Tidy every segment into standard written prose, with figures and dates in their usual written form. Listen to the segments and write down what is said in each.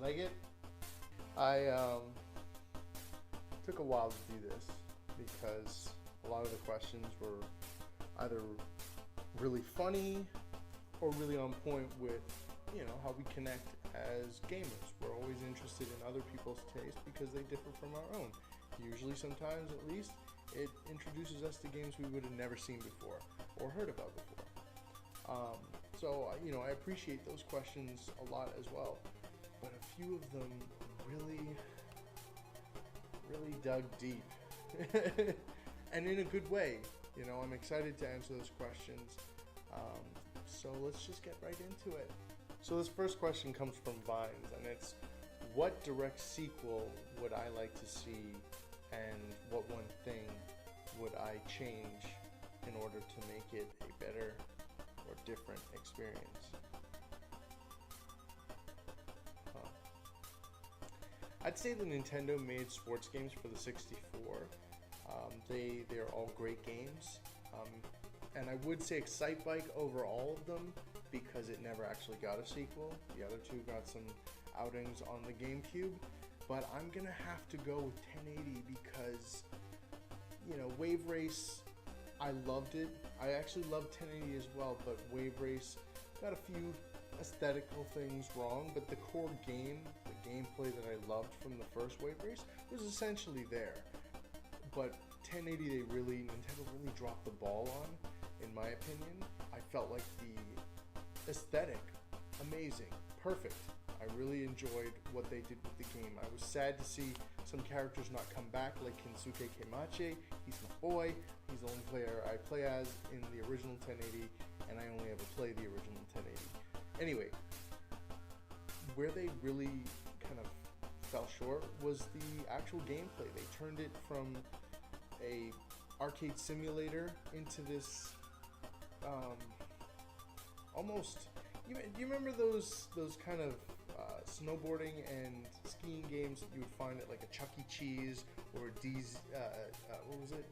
like it? I took a while to do this because a lot of the questions were either really funny or really on point with, you know, how we connect as gamers. We're always interested in other people's taste because they differ from our own. Usually, sometimes at least, it introduces us to games we would have never seen before or heard about before. So, you know, I appreciate those questions a lot as well. But a few of them really dug deep. And in a good way. You know, I'm excited to answer those questions. So let's just get right into it. So this first question comes from Veinz, and it's, what direct sequel would I like to see, and what one thing would I change in order to make it a better or different experience? I'd say the Nintendo made sports games for the 64. They're all great games. And I would say Excitebike over all of them because it never actually got a sequel. The other two got some outings on the GameCube. But I'm going to have to go with 1080 because, you know, Wave Race, I loved it. I actually loved 1080 as well, but Wave Race got a few aesthetical things wrong, but the core game, the gameplay that I loved from the first Wave Race was essentially there. But 1080 Nintendo really dropped the ball on, in my opinion. I felt like the aesthetic, amazing, perfect. I really enjoyed what they did with the game. I was sad to see some characters not come back, like Kensuke Keimachi. He's my boy. He's the only player I play as in the original 1080, and I only ever play the original 1080. Anyway, where they really kind of fell short was the actual gameplay. They turned it from a arcade simulator into this almost, you remember those kind of snowboarding and skiing games that you would find at like a Chuck E. Cheese or what was it,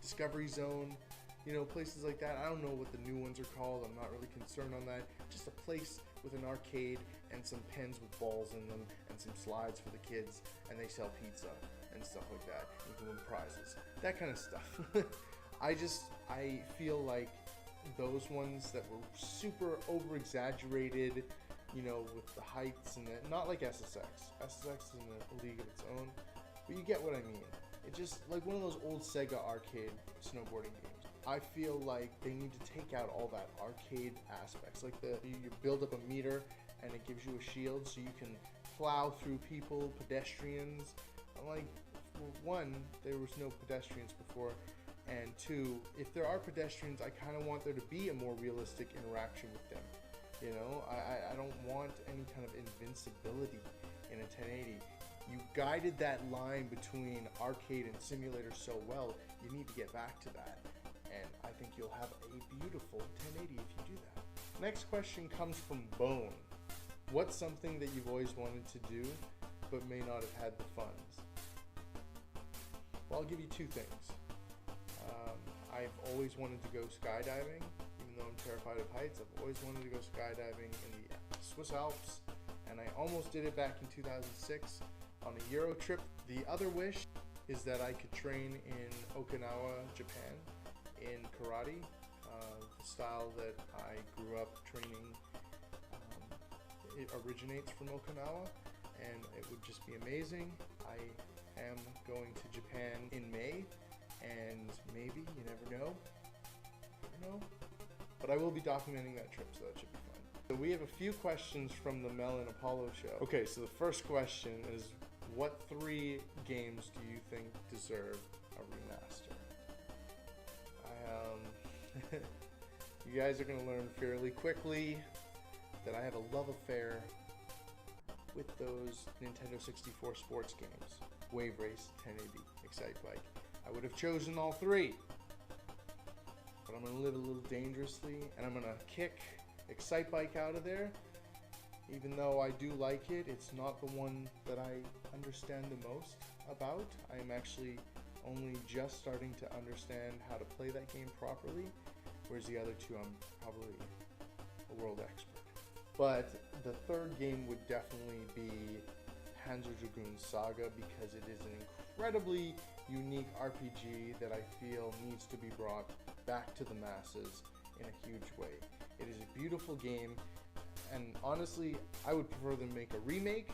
Discovery Zone, you know, places like that. I don't know what the new ones are called. I'm not really concerned on that. Just a place with an arcade and some pens with balls in them and some slides for the kids, and they sell pizza and stuff like that. You can win prizes, that kind of stuff. I feel like those ones that were super over exaggerated, you know, with the heights and not like SSX. SSX is in a league of its own, but you get what I mean. It's just like one of those old Sega arcade snowboarding games. I feel like they need to take out all that arcade aspects, like you build up a meter and it gives you a shield so you can plow through people, pedestrians. I'm like, well, one, there was no pedestrians before, and two, if there are pedestrians, I kind of want there to be a more realistic interaction with them. You know, I don't want any kind of invincibility in a 1080. You guided that line between arcade and simulator so well, you need to get back to that. And I think you'll have a beautiful 1080 if you do that. Next question comes from Bone. What's something that you've always wanted to do, but may not have had the funds? Well, I'll give you two things. I've always wanted to go skydiving, even though I'm terrified of heights. I've always wanted to go skydiving in the Swiss Alps, and I almost did it back in 2006 on a Euro trip. The other wish is that I could train in Okinawa, Japan, in karate, the style that I grew up training. It originates from Okinawa, and it would just be amazing. I am going to Japan in May, and maybe, you never know, but I will be documenting that trip, so that should be fun. So we have a few questions from the Mel and Apollo show. Okay, so the first question is, what 3 games do you think deserve a remaster? You guys are going to learn fairly quickly that I have a love affair with those Nintendo 64 sports games. Wave Race, 1080, Excitebike. I would have chosen all 3, but I'm going to live a little dangerously, and I'm going to kick Excitebike out of there. Even though I do like it, it's not the one that I understand the most about. I am actually only just starting to understand how to play that game properly, whereas the other 2 I'm probably a world expert. But the third game would definitely be Panzer Dragoon Saga, because it is an incredibly unique RPG that I feel needs to be brought back to the masses in a huge way. It is a beautiful game, and honestly, I would prefer them make a remake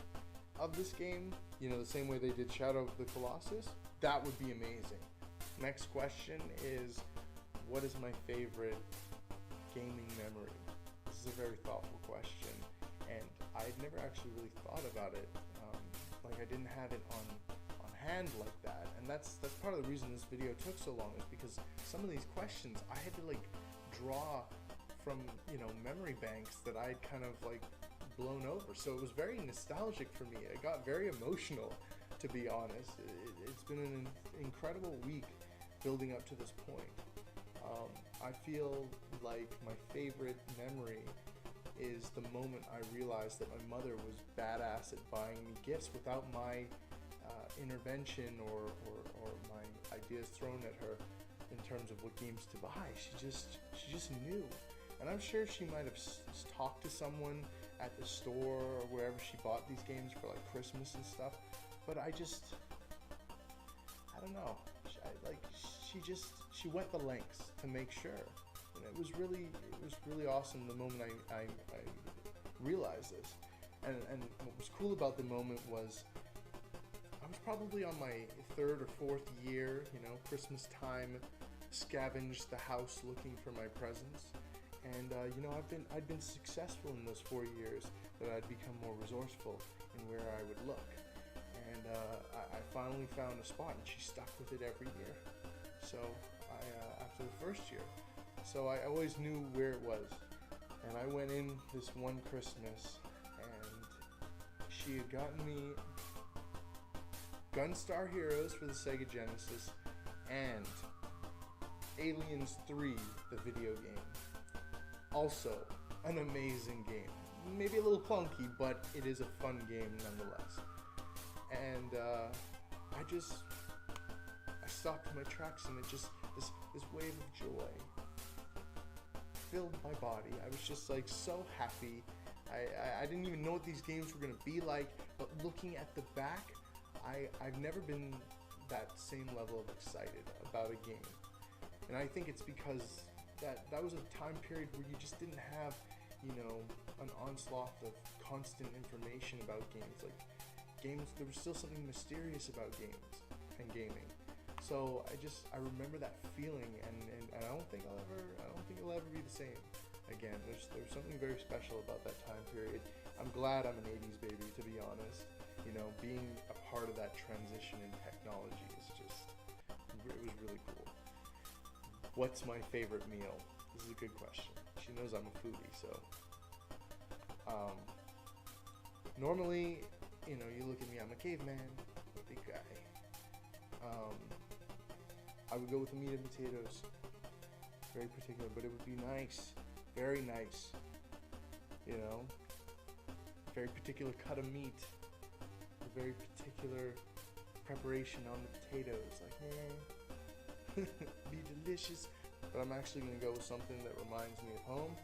of this game, you know, the same way they did Shadow of the Colossus. That would be amazing. Next question is, what is my favorite gaming memory? This is a very thoughtful question, and I'd never actually really thought about it. Like, I didn't have it on hand like that, and that's part of the reason this video took so long, is because some of these questions I had to like draw from, you know, memory banks that I'd kind of like blown over. So it was very nostalgic for me. It got very emotional, to be honest. It's been an incredible week building up to this point. I feel like my favorite memory is the moment I realized that my mother was badass at buying me gifts without my intervention or my ideas thrown at her in terms of what games to buy. She just knew. And I'm sure she might have talked to someone at the store or wherever she bought these games for like Christmas and stuff. But I don't know. She went the lengths to make sure. And it was really awesome the moment I realized this. And what was cool about the moment was I was probably on my third or fourth year, you know, Christmas time, scavenged the house looking for my presents. And you know, I'd been successful in those 4 years, that I'd become more resourceful in where I would look. And I finally found a spot, and she stuck with it every year. So after the first year, so I always knew where it was. And I went in this one Christmas, and she had gotten me Gunstar Heroes for the Sega Genesis and Aliens 3, the video game. Also, an amazing game. Maybe a little clunky, but it is a fun game nonetheless. And I stopped in my tracks, and it just, this wave of joy filled my body. I was just like so happy. I didn't even know what these games were gonna be like, but looking at the back, I've never been that same level of excited about a game. And I think it's because that was a time period where you just didn't have, you know, an onslaught of constant information about games. Like games, there was still something mysterious about games and gaming. So I remember that feeling, and I don't think it'll ever be the same again. There's something very special about that time period. I'm glad I'm an 80s baby, to be honest. You know, being a part of that transition in technology is just, it was really cool. What's my favorite meal? This is a good question. She knows I'm a foodie, so. Normally, you know, you look at me, I'm a caveman, a big guy. I would go with the meat and potatoes. Very particular, but it would be nice. Very nice. You know? Very particular cut of meat. A very particular preparation on the potatoes. Like, be delicious. But I'm actually going to go with something that reminds me of home,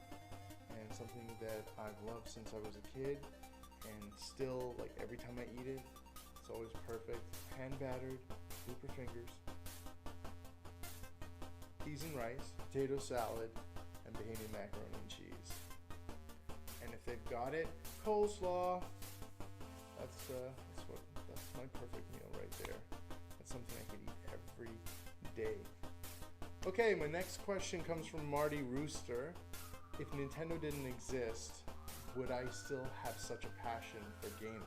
and something that I've loved since I was a kid, and still, like, every time I eat it, it's always perfect. Hand battered, Looper fingers, peas and rice, potato salad, and Bahamian macaroni and cheese. And if they've got it, coleslaw. That's my perfect meal right there. That's something I could eat every day. Okay, my next question comes from Mardy Rooster. If Nintendo didn't exist, would I still have such a passion for gaming?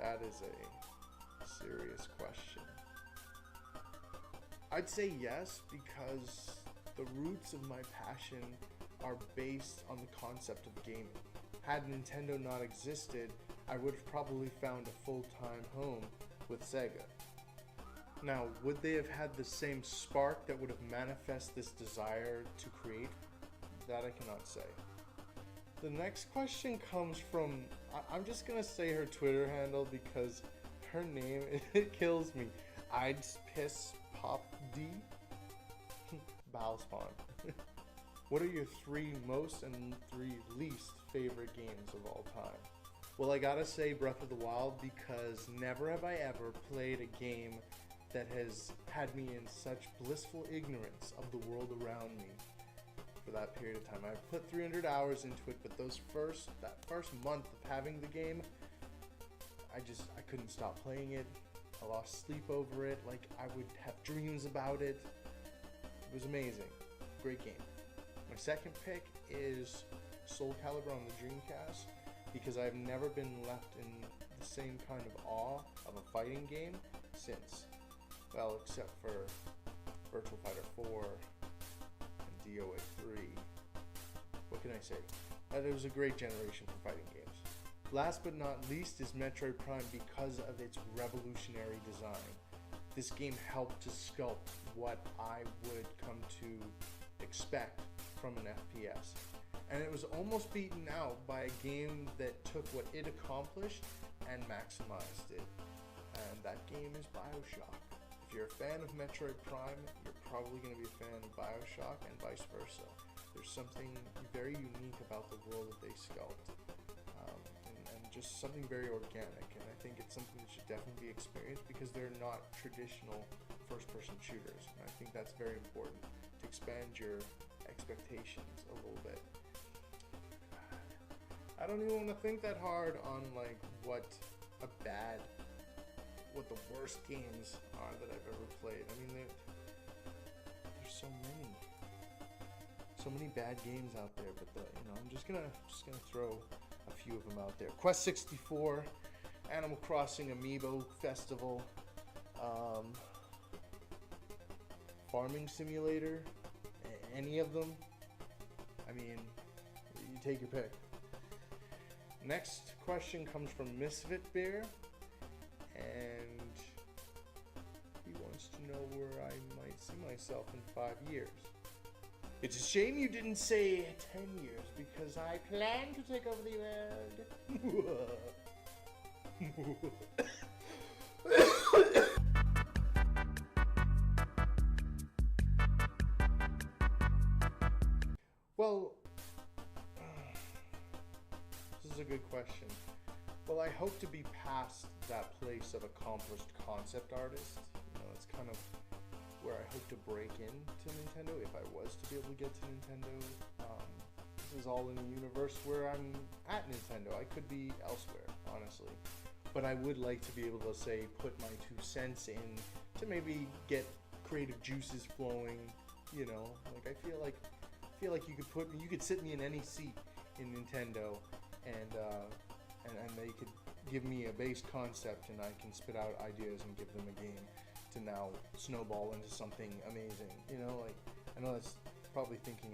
That is a serious question. I'd say yes, because the roots of my passion are based on the concept of gaming. Had Nintendo not existed, I would have probably found a full-time home with Sega. Now, would they have had the same spark that would have manifested this desire to create? That I cannot say. The next question comes from, I'm just gonna say her Twitter handle because her name, it kills me. I'd piss Pop D. Bhaal Spawn. What are your 3 most and 3 least favorite games of all time? Well, I gotta say Breath of the Wild, because never have I ever played a game that has had me in such blissful ignorance of the world around me for that period of time. I've put 300 hours into it, but that first month of having the game, I couldn't stop playing it. I lost sleep over it. Like, I would have dreams about it. It was amazing. Great game. My second pick is Soul Calibur on the Dreamcast, because I've never been left in the same kind of awe of a fighting game since. Well, except for Virtual Fighter 4 and DOA 3. What can I say? It was a great generation for fighting games. Last but not least is Metroid Prime, because of its revolutionary design. This game helped to sculpt what I would come to expect from an FPS. And it was almost beaten out by a game that took what it accomplished and maximized it. And that game is BioShock. If you're a fan of Metroid Prime, you're probably going to be a fan of BioShock, and vice versa. There's something very unique about the world that they sculpt. And just something very organic. And I think it's something that should definitely be experienced, because they're not traditional first-person shooters. And I think that's very important to expand your expectations a little bit. I don't even want to think that hard on like what the worst games are that I've ever played. I mean, there's so many bad games out there, but I'm just gonna throw a few of them out there. Quest 64, Animal Crossing Amiibo Festival, Farming Simulator, any of them. I mean, you take your pick. Next question comes from Misfit Bear, and he wants to know where I might see myself in 5 years. It's a shame you didn't say 10 years, because I plan to take over the world. Well, this is a good question. Well, I hope to be past that place of accomplished concept artist. It's kind of where I hope to break into Nintendo, if I was to be able to get to Nintendo. This is all in a universe where I'm at Nintendo. I could be elsewhere, honestly. But I would like to be able to, say, put my 2 cents in to maybe get creative juices flowing. Like I feel like you could sit me in any seat in Nintendo, and they could give me a base concept, and I can spit out ideas and give them a game to now snowball into something amazing. Like, I know that's probably thinking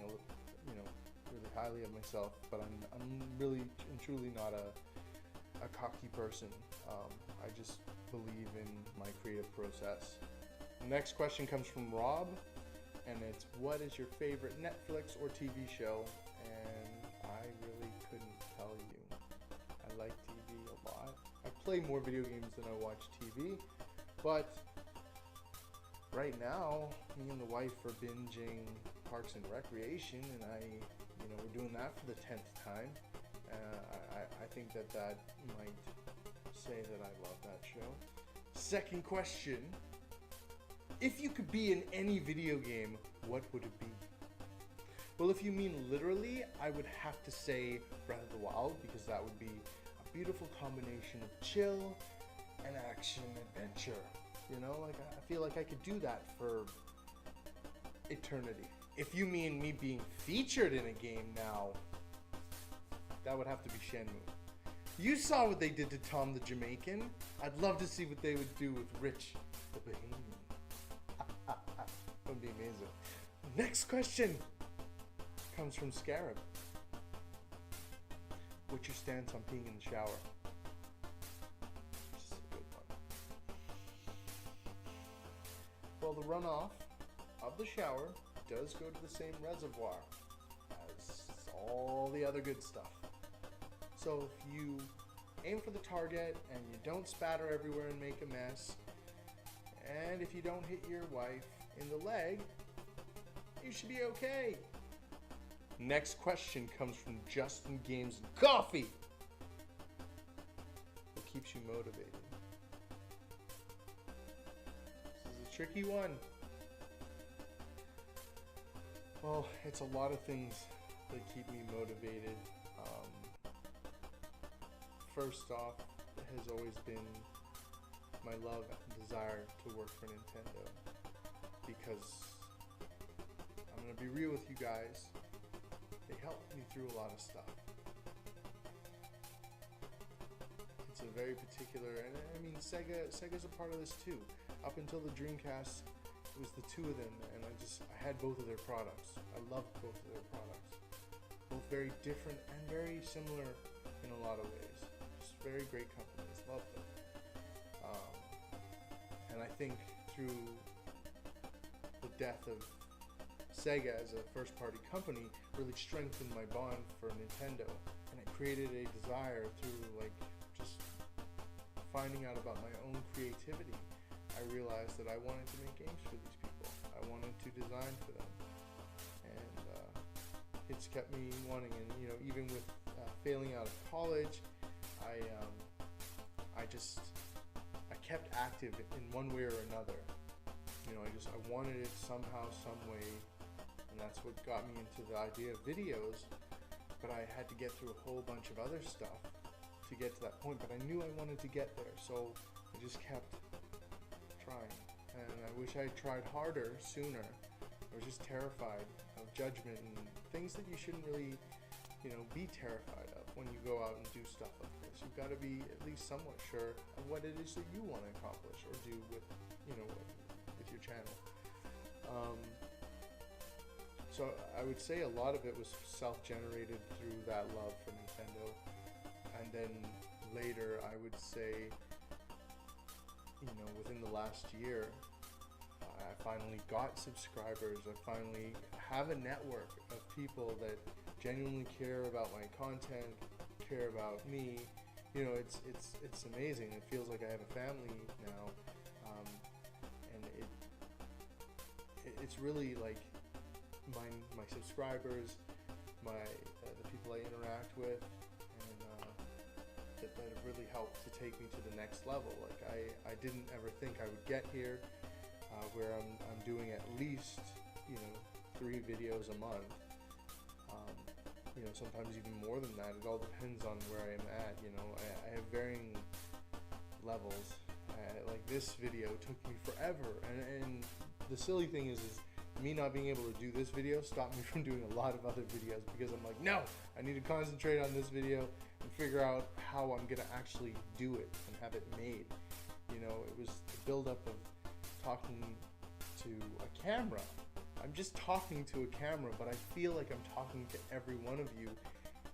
really highly of myself, but I'm really and truly not a cocky person. I just believe in my creative process. The next question comes from Rob, and it's, what is your favorite Netflix or TV show? And I really couldn't tell you. I like TV a lot. I play more video games than I watch TV, but right now, me and the wife are binging Parks and Recreation, and we're doing that for the 10th time. I think that might say that I love that show. Second question. If you could be in any video game, what would it be? Well, if you mean literally, I would have to say Breath of the Wild, because that would be a beautiful combination of chill and action adventure. Like I feel like I could do that for eternity. If you mean me being featured in a game now, that would have to be Shenmue. You saw what they did to Tom the Jamaican. I'd love to see what they would do with Rich the Bahamian. That would be amazing. Next question comes from Scarab. What's your stance on peeing in the shower? This is a good one. Well, the runoff of the shower does go to the same reservoir as all the other good stuff. So if you aim for the target and you don't spatter everywhere and make a mess, and if you don't hit your wife in the leg, you should be okay. Next question comes from Justin Games and Cofee. What keeps you motivated? This is a tricky one. Well, it's a lot of things that keep me motivated. First off, it has always been my love and desire to work for Nintendo, because I'm going to be real with you guys, they helped me through a lot of stuff. It's a very particular, and I mean Sega's a part of this too. Up until the Dreamcast, it was the two of them, and I had both of their products. I loved both of their products. Both very different and very similar in a lot of ways. Just very great companies, love them. And I think through the death of Sega as a first-party company really strengthened my bond for Nintendo, and it created a desire through like just finding out about my own creativity. I realized that I wanted to make games for these people. I wanted to design for them, and it's kept me wanting. And you know, even with failing out of college, I kept active in one way or another. You know, I wanted it somehow, some way, and that's what got me into the idea of videos. But I had to get through a whole bunch of other stuff to get to that point. But I knew I wanted to get there, so I just kept trying. And I wish I had tried harder sooner. I was just terrified of judgment and things that you shouldn't really, you know, be terrified of when you go out and do stuff like this. You've got to be at least somewhat sure of what it is that you want to accomplish or do with, you know, with your channel. So I would say a lot of it was self-generated through that love for Nintendo, and then later I would say, you know, within the last year, I finally got subscribers. I finally have a network of people that genuinely care about my content, care about me. You know, it's amazing. It feels like I have a family now, and it's really like my subscribers, the people I interact with, and that have really helped to take me to the next level. Like I didn't ever think I would get here, where I'm doing at least, you know, 3 videos a month. You know, sometimes even more than that. It all depends on where I am at. You know, I have varying levels. Like this video took me forever, and the silly thing is me not being able to do this video stopped me from doing a lot of other videos, because I'm like, no, I need to concentrate on this video and figure out how I'm gonna actually do it and have it made. You know, it was the buildup of talking to a camera. I'm just talking to a camera, but I feel like I'm talking to every one of you,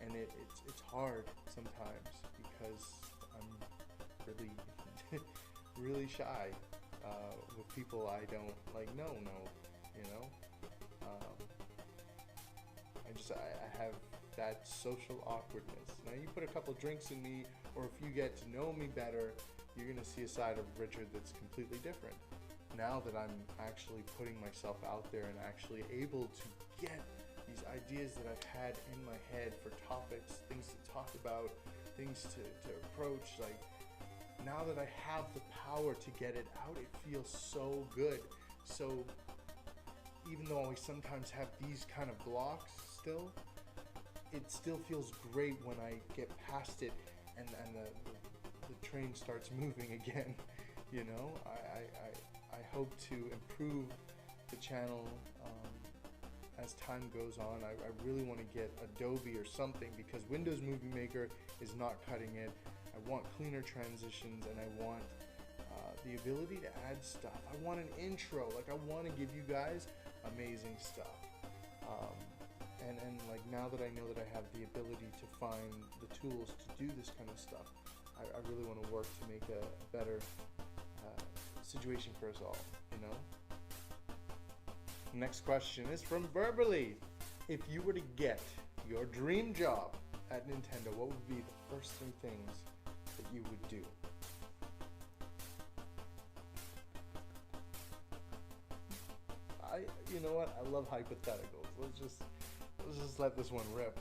and it's hard sometimes because I'm really really shy with people I don't like know, you know. I have that social awkwardness. Now you put a couple drinks in me, or if you get to know me better, you're gonna see a side of Richard that's completely different. Now that I'm actually putting myself out there and actually able to get these ideas that I've had in my head for topics, things to talk about, things to approach, like now that I have the power to get it out, it feels so good. So even though I sometimes have these kind of blocks still, it still feels great when I get past it and the train starts moving again. You know, I hope to improve the channel as time goes on. I really want to get Adobe or something, because Windows Movie Maker is not cutting it. I want cleaner transitions, and I want the ability to add stuff. I want an intro. Like, I want to give you guys amazing stuff. And like, now that I know that I have the ability to find the tools to do this kind of stuff, I really want to work to make a better situation for us all, you know? Next question is from Berbalee. If you were to get your dream job at Nintendo, what would be the first 3 things that you would do? You know what? I love hypotheticals. let's just let this one rip.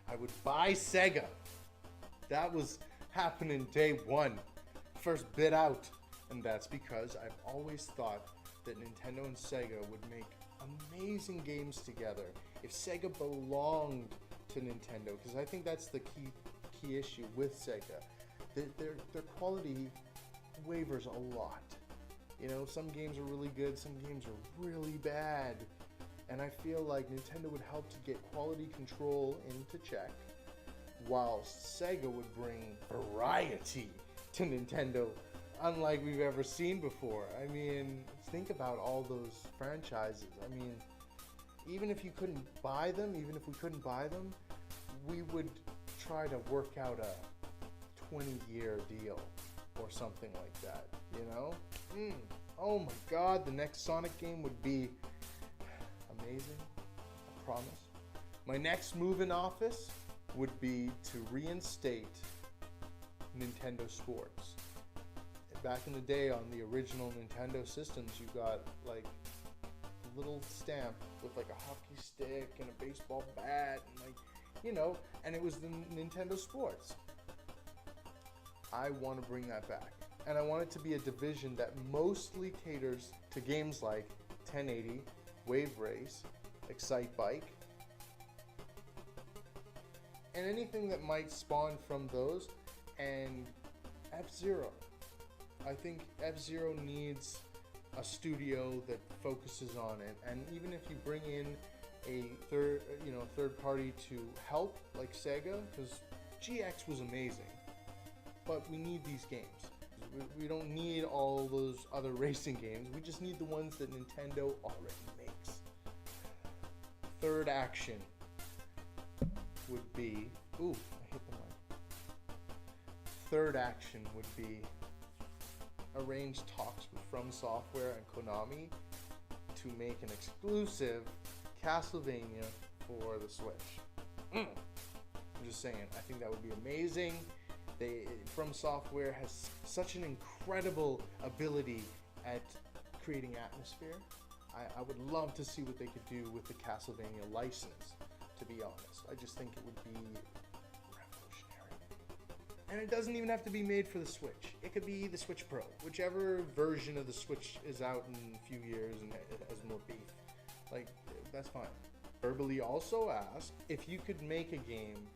I would buy Sega. That was happening day one. First bit out. And that's because I've always thought that Nintendo and Sega would make amazing games together if Sega belonged to Nintendo, because I think that's the key issue with Sega. Their quality wavers a lot. You know, some games are really good, some games are really bad. And I feel like Nintendo would help to get quality control into check, while Sega would bring variety to Nintendo, unlike we've ever seen before. I mean, think about all those franchises. I mean, even if you couldn't buy them, even if we couldn't buy them, we would try to work out a 20-year deal or something like that, you know? Oh my god, the next Sonic game would be amazing, I promise. My next move in office would be to reinstate Nintendo Sports. Back in the day on the original Nintendo systems, you got like a little stamp with like a hockey stick and a baseball bat and like, you know, and it was the Nintendo Sports. I want to bring that back. And I want it to be a division that mostly caters to games like 1080, Wave Race, Excite Bike, and anything that might spawn from those, and F-Zero. I think F-Zero needs a studio that focuses on it, and even if you bring in a third party to help, like Sega, because GX was amazing, but we need these games. We don't need all those other racing games. We just need the ones that Nintendo already makes. Third action would be... Ooh, I hit the mic. Third action would be arrange talks with From Software and Konami to make an exclusive Castlevania for the Switch. I'm just saying, I think that would be amazing. From Software has such an incredible ability at creating atmosphere. I would love to see what they could do with the Castlevania license, to be honest. I just think it would be revolutionary. And it doesn't even have to be made for the Switch. It could be the Switch Pro, whichever version of the Switch is out in a few years and it has more beef. Like, that's fine. Berbalee also asked, if you could make a game,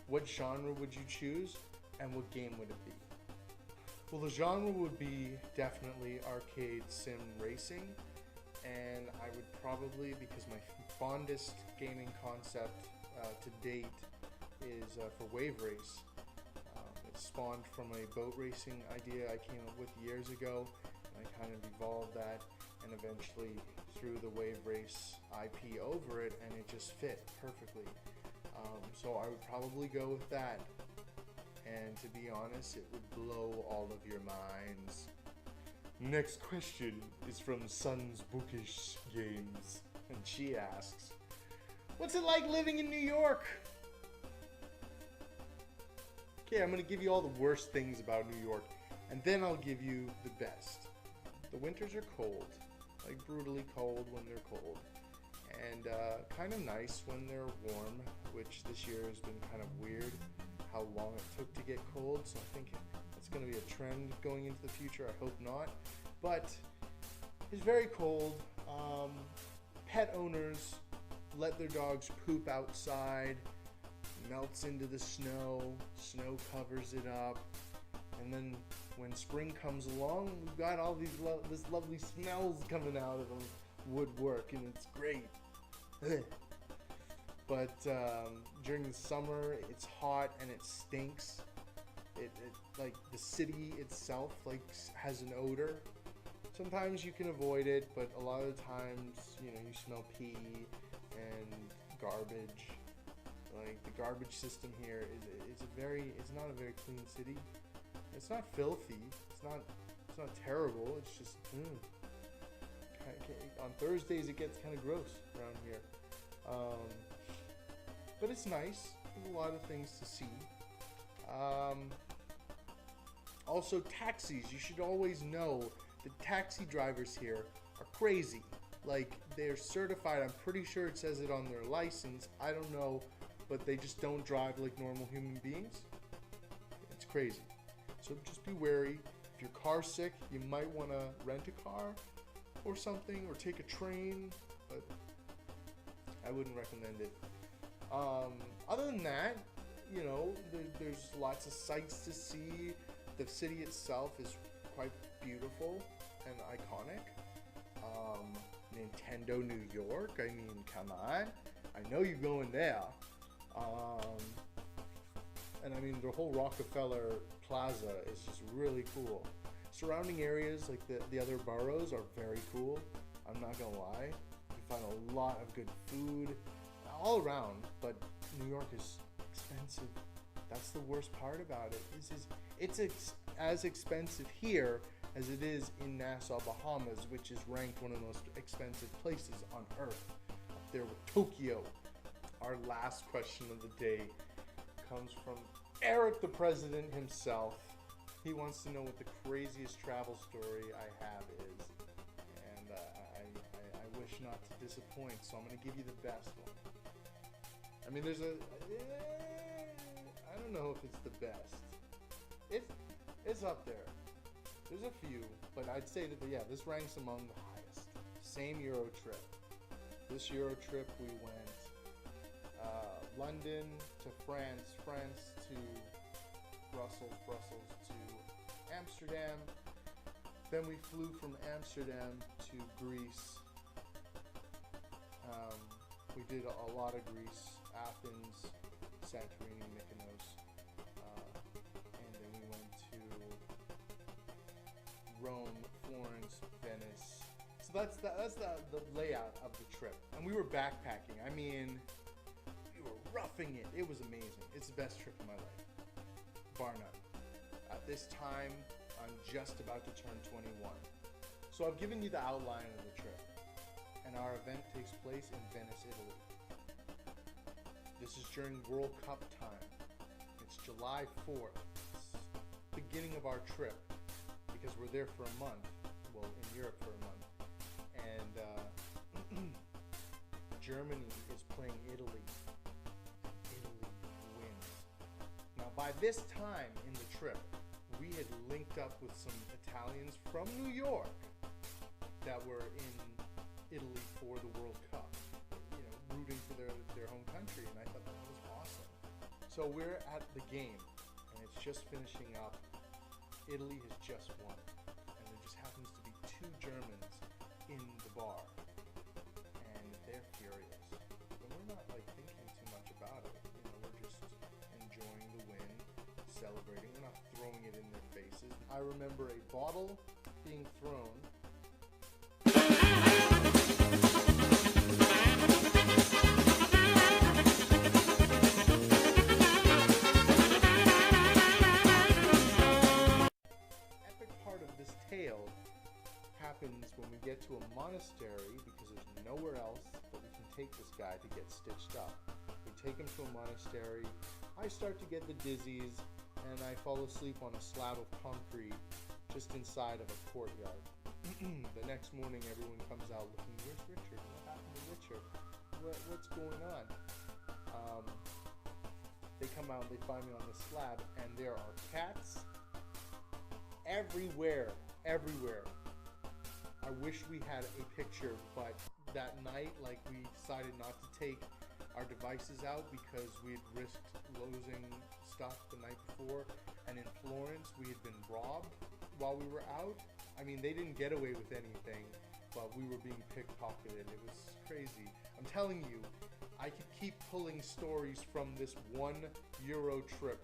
what genre would you choose? And what game would it be? Well, the genre would be definitely arcade sim racing, and I would probably, because my fondest gaming concept to date is for Wave Race. It spawned from a boat racing idea I came up with years ago, and I kind of evolved that and eventually threw the Wave Race IP over it, and it just fit perfectly. So I would probably go with that. And to be honest, it would blow all of your minds. Next question is from SunsbookishGames, and she asks, what's it like living in New York? Okay, I'm going to give you all the worst things about New York, and then I'll give you the best. The winters are cold, like brutally cold when they're cold, and kind of nice when they're warm, which this year has been kind of weird. How long it took to get cold, so I think it's going to be a trend going into the future. I hope not, but it's very cold. Pet owners let their dogs poop outside, melts into the snow covers it up, and then when spring comes along, we've got all these this lovely smells coming out of the woodwork, and it's great. But during the summer, it's hot and it stinks. It like the city itself like has an odor. Sometimes you can avoid it, but a lot of the times, you know, you smell pee and garbage. Like the garbage system here is it's not a very clean city. It's not filthy. It's not terrible. It's just on Thursdays it gets kind of gross around here. But it's nice. There's a lot of things to see. Also, taxis. You should always know that taxi drivers here are crazy. Like, they're certified. I'm pretty sure it says it on their license. I don't know, but they just don't drive like normal human beings. It's crazy. So just be wary. If your car's sick, you might want to rent a car or something, or take a train, but I wouldn't recommend it. Other than that, you know, there's lots of sights to see. The city itself is quite beautiful and iconic. Nintendo New York, I mean, come on. I know you're going there. And I mean, the whole Rockefeller Plaza is just really cool. Surrounding areas like the other boroughs are very cool. I'm not gonna lie. You find a lot of good food all around, but New York is expensive. That's the worst part about it. It's as expensive here as it is in Nassau, Bahamas, which is ranked one of the most expensive places on earth, up there with Tokyo. Our last question of the day comes from Eric, the president himself. He wants to know what the craziest travel story I have is, and I wish not to disappoint, so I'm going to give you the best one. I mean, there's I don't know if it's the best. It's up there. There's a few, but I'd say that, yeah, this ranks among the highest. Same Euro trip. This Euro trip we went London to France, France to Brussels, Brussels to Amsterdam. Then we flew from Amsterdam to Greece. We did a lot of Greece, Athens, Santorini, Mykonos, and then we went to Rome, Florence, Venice. So that's the layout of the trip. And we were backpacking. I mean, we were roughing it. It was amazing. It's the best trip of my life, bar none. At this time, I'm just about to turn 21. So I've given you the outline of the trip. And our event takes place in Venice, Italy. This is during World Cup time. It's July 4th. It's the beginning of our trip because we're there for a month. Well, in Europe for a month. And Germany is playing Italy. Italy wins. Now, by this time in the trip, we had linked up with some Italians from New York that were in Italy for the World Cup, you know, rooting for their home country, and I thought that was awesome. So we're at the game, and it's just finishing up. Italy has just won, and there just happens to be two Germans in the bar, and they're furious. But we're not like thinking too much about it. You know, we're just enjoying the win, celebrating. We're not throwing it in their faces. I remember a bottle being thrown. Epic part of this tale happens when we get to a monastery because there's nowhere else but we can take this guy to get stitched up. We take him to a monastery. I start to get the dizzies and I fall asleep on a slab of concrete just inside of a courtyard. The next morning, everyone comes out looking, where's Richard? What happened to Richard? What's going on? They come out, they find me on the slab, and there are cats everywhere. I wish we had a picture, but that night, like, we decided not to take our devices out because we had risked losing stuff the night before, and in Florence, we had been robbed while we were out. I mean, they didn't get away with anything, but we were being pickpocketed. It was crazy. I'm telling you, I could keep pulling stories from this one Euro trip.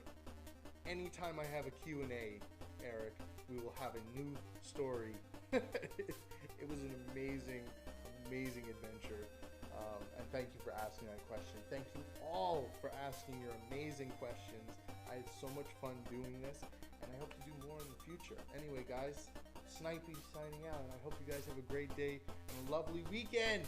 Anytime I have a Q&A, Eric, we will have a new story. It was an amazing adventure. And thank you for asking that question. Thank you all for asking your amazing questions. I had so much fun doing this, and I hope to do more in the future. Anyway, guys, Snipey signing out, and I hope you guys have a great day and a lovely weekend.